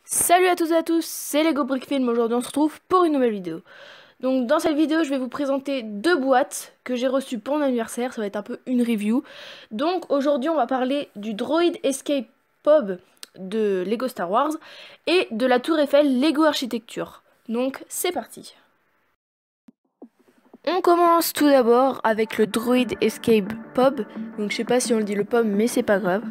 Salut à toutes et à tous, c'est Lego Brick Film. Aujourd'hui on se retrouve pour une nouvelle vidéo. Donc dans cette vidéo je vais vous présenter deux boîtes que j'ai reçues pour mon anniversaire. Ça va être un peu une review. Donc aujourd'hui on va parler du Droid Escape Pod de Lego Star Wars et de la Tour Eiffel Lego Architecture. Donc c'est parti. On commence tout d'abord avec le Droid Escape Pod. Donc je sais pas si on le dit le Pod mais c'est pas grave.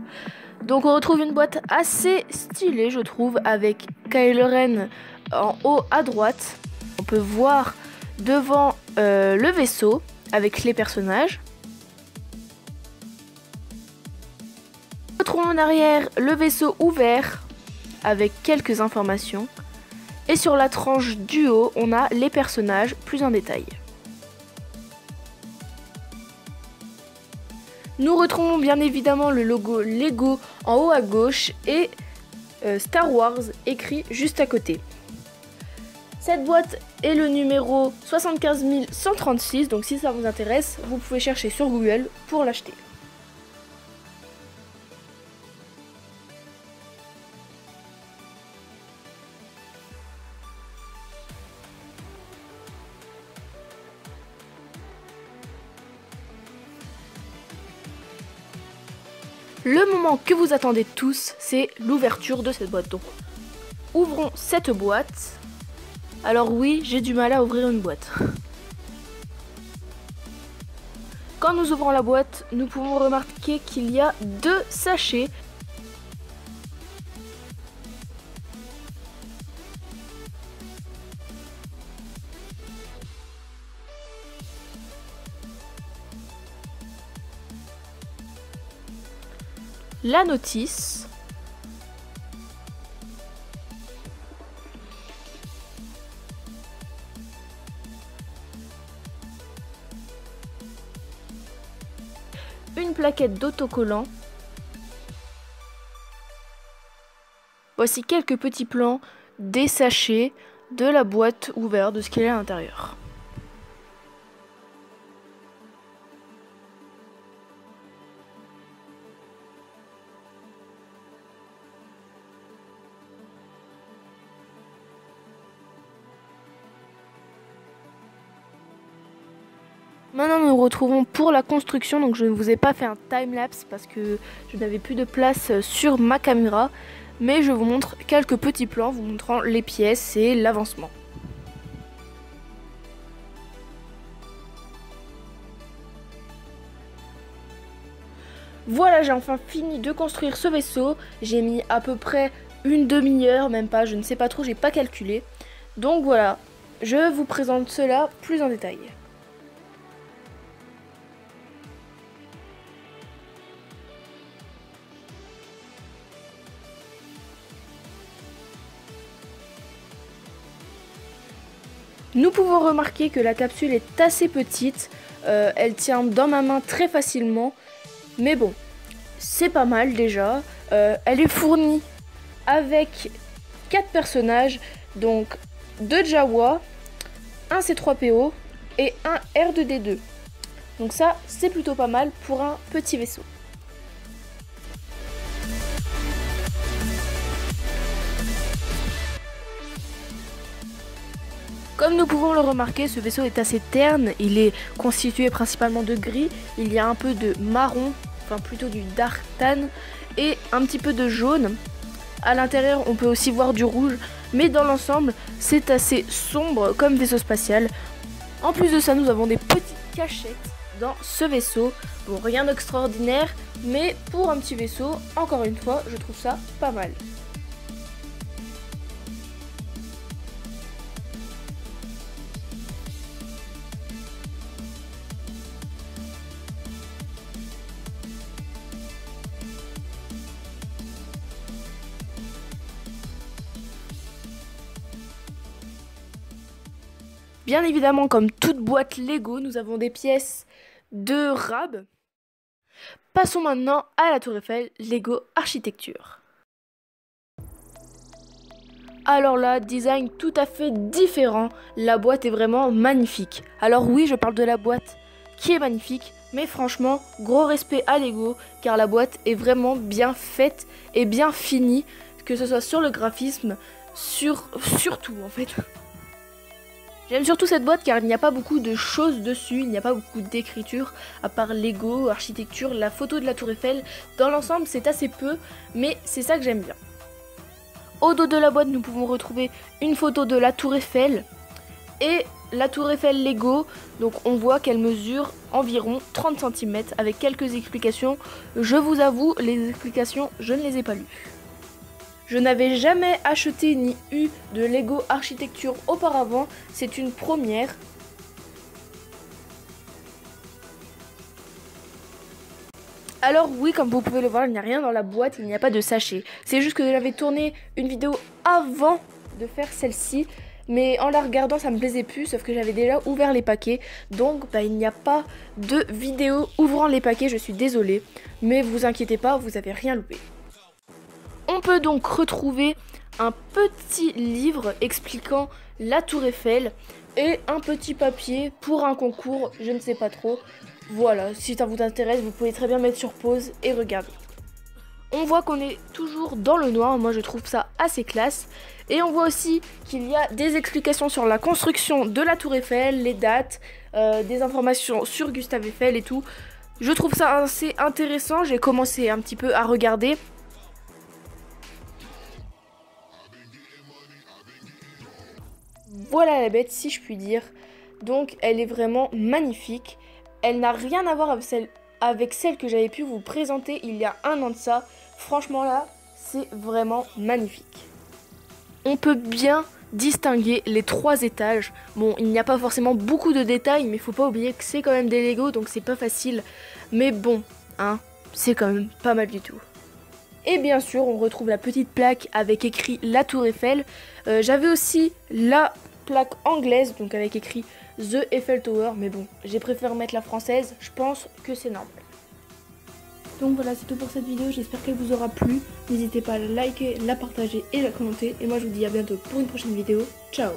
Donc on retrouve une boîte assez stylée je trouve, avec Kylo Ren en haut à droite. On peut voir devant le vaisseau avec les personnages. On retrouve en arrière le vaisseau ouvert avec quelques informations. Et sur la tranche du haut, on a les personnages plus en détail. Nous retrouvons bien évidemment le logo Lego en haut à gauche et Star Wars écrit juste à côté. Cette boîte est le numéro 75 136, donc si ça vous intéresse, vous pouvez chercher sur Google pour l'acheter. Le moment que vous attendez tous, c'est l'ouverture de cette boîte. Donc, ouvrons cette boîte. Alors oui, j'ai du mal à ouvrir une boîte. Quand nous ouvrons la boîte, nous pouvons remarquer qu'il y a deux sachets. La notice. Une plaquette d'autocollant. Voici quelques petits plans des sachets, de la boîte ouverte, de ce qu'il y a à l'intérieur. Maintenant nous nous retrouvons pour la construction, donc je ne vous ai pas fait un time-lapse parce que je n'avais plus de place sur ma caméra, mais je vous montre quelques petits plans vous montrant les pièces et l'avancement. Voilà, j'ai enfin fini de construire ce vaisseau, j'ai mis à peu près une demi-heure, même pas, je ne sais pas trop, j'ai pas calculé. Donc voilà, je vous présente cela plus en détail. Nous pouvons remarquer que la capsule est assez petite, elle tient dans ma main très facilement, mais bon, c'est pas mal déjà. Elle est fournie avec 4 personnages, donc 2 Jawa, un C3PO et un R2D2. Donc ça, c'est plutôt pas mal pour un petit vaisseau. Comme nous pouvons le remarquer, ce vaisseau est assez terne, il est constitué principalement de gris, il y a un peu de marron, enfin plutôt du dark tan, et un petit peu de jaune. À l'intérieur, on peut aussi voir du rouge, mais dans l'ensemble, c'est assez sombre comme vaisseau spatial. En plus de ça, nous avons des petites cachettes dans ce vaisseau. Bon, rien d'extraordinaire, mais pour un petit vaisseau, encore une fois, je trouve ça pas mal. Bien évidemment, comme toute boîte Lego, nous avons des pièces de rab. Passons maintenant à la Tour Eiffel Lego Architecture. Alors là, design tout à fait différent, la boîte est vraiment magnifique. Alors oui, je parle de la boîte qui est magnifique, mais franchement, gros respect à Lego, car la boîte est vraiment bien faite et bien finie, que ce soit sur le graphisme, surtout en fait. J'aime surtout cette boîte car il n'y a pas beaucoup de choses dessus, il n'y a pas beaucoup d'écriture, à part Lego, architecture, la photo de la Tour Eiffel. Dans l'ensemble, c'est assez peu, mais c'est ça que j'aime bien. Au dos de la boîte, nous pouvons retrouver une photo de la Tour Eiffel et la Tour Eiffel Lego. Donc on voit qu'elle mesure environ 30 cm avec quelques explications. Je vous avoue, les explications, je ne les ai pas lues. Je n'avais jamais acheté ni eu de Lego architecture auparavant, c'est une première. Alors oui, comme vous pouvez le voir, il n'y a rien dans la boîte, il n'y a pas de sachet. C'est juste que j'avais tourné une vidéo avant de faire celle-ci, mais en la regardant ça me plaisait plus, sauf que j'avais déjà ouvert les paquets. Donc il n'y a pas de vidéo ouvrant les paquets, je suis désolée. Mais vous inquiétez pas, vous n'avez rien loupé. On peut donc retrouver un petit livre expliquant la Tour Eiffel et un petit papier pour un concours, je ne sais pas trop. Voilà, si ça vous intéresse, vous pouvez très bien mettre sur pause et regarder. On voit qu'on est toujours dans le noir, moi je trouve ça assez classe. Et on voit aussi qu'il y a des explications sur la construction de la Tour Eiffel, les dates, des informations sur Gustave Eiffel et tout. Je trouve ça assez intéressant, j'ai commencé un petit peu à regarder. Voilà la bête, si je puis dire. Donc elle est vraiment magnifique. Elle n'a rien à voir avec celle que j'avais pu vous présenter il y a un an de ça. Franchement là, c'est vraiment magnifique. On peut bien distinguer les 3 étages. Bon, il n'y a pas forcément beaucoup de détails, mais il faut pas oublier que c'est quand même des Lego, donc c'est pas facile. Mais bon, hein, c'est quand même pas mal du tout. Et bien sûr, on retrouve la petite plaque avec écrit la Tour Eiffel. J'avais aussi la plaque anglaise, donc avec écrit The Eiffel Tower, mais bon, j'ai préféré mettre la française, je pense que c'est normal. Donc voilà, c'est tout pour cette vidéo, j'espère qu'elle vous aura plu. N'hésitez pas à la liker, la partager et la commenter. Et moi je vous dis à bientôt pour une prochaine vidéo. Ciao!